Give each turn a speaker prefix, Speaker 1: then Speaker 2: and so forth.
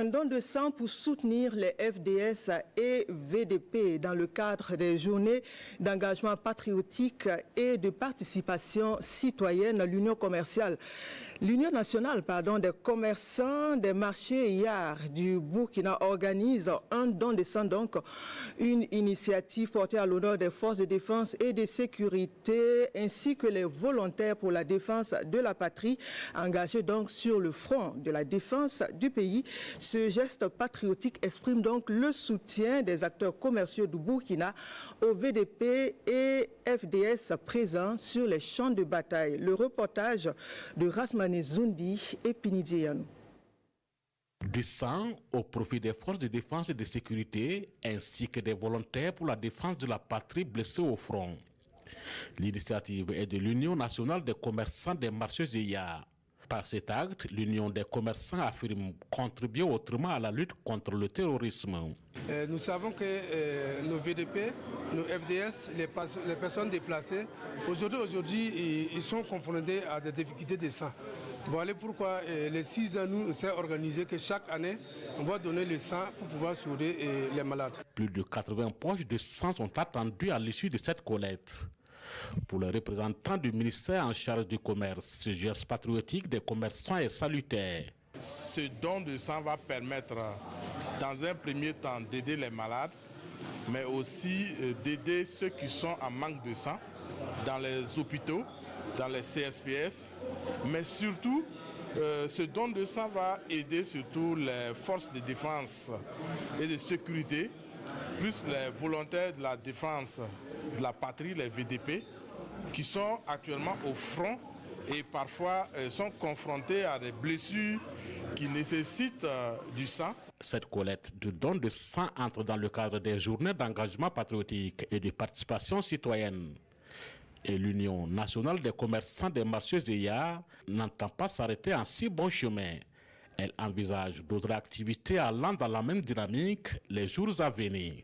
Speaker 1: Un don de sang pour soutenir les FDS et VDP dans le cadre des journées d'engagement patriotique et de participation citoyenne à l'Union nationale des commerçants des marchés Yar du Burkina organise un don de sang, donc une initiative portée à l'honneur des forces de défense et de sécurité ainsi que les volontaires pour la défense de la patrie engagés donc sur le front de la défense du pays. Ce geste patriotique exprime donc le soutien des acteurs commerciaux du Burkina au VDP et FDS présents sur les champs de bataille. Le reportage de Rasmane Zoundi et Pinidianou.
Speaker 2: Du sang au profit des forces de défense et de sécurité ainsi que des volontaires pour la défense de la patrie blessés au front. L'initiative est de l'Union nationale des commerçants des marchés Yar. Par cet acte, l'Union des commerçants affirme contribuer autrement à la lutte contre le terrorisme.
Speaker 3: Nous savons que nos VDP, nos FDS, les personnes déplacées, aujourd'hui, ils sont confrontés à des difficultés de sang. Voilà pourquoi les 6 ans, nous sommes organisés que chaque année, on va donner le sang pour pouvoir sauver les malades.
Speaker 2: Plus de 80 poches de sang sont attendues à l'issue de cette collecte. Pour les représentants du ministère en charge du commerce, ce geste patriotique des commerçants est salutaire.
Speaker 4: Ce don de sang va permettre, dans un premier temps, d'aider les malades, mais aussi d'aider ceux qui sont en manque de sang dans les hôpitaux, dans les CSPS, mais surtout, ce don de sang va aider surtout les forces de défense et de sécurité, plus les volontaires de la défense de la patrie, les VDP, qui sont actuellement au front et parfois sont confrontés à des blessures qui nécessitent du sang.
Speaker 2: Cette collecte de dons de sang entre dans le cadre des journées d'engagement patriotique et de participation citoyenne. Et l'Union nationale des commerçants des marchés Yar n'entend pas s'arrêter en si bon chemin. Elle envisage d'autres activités allant dans la même dynamique les jours à venir.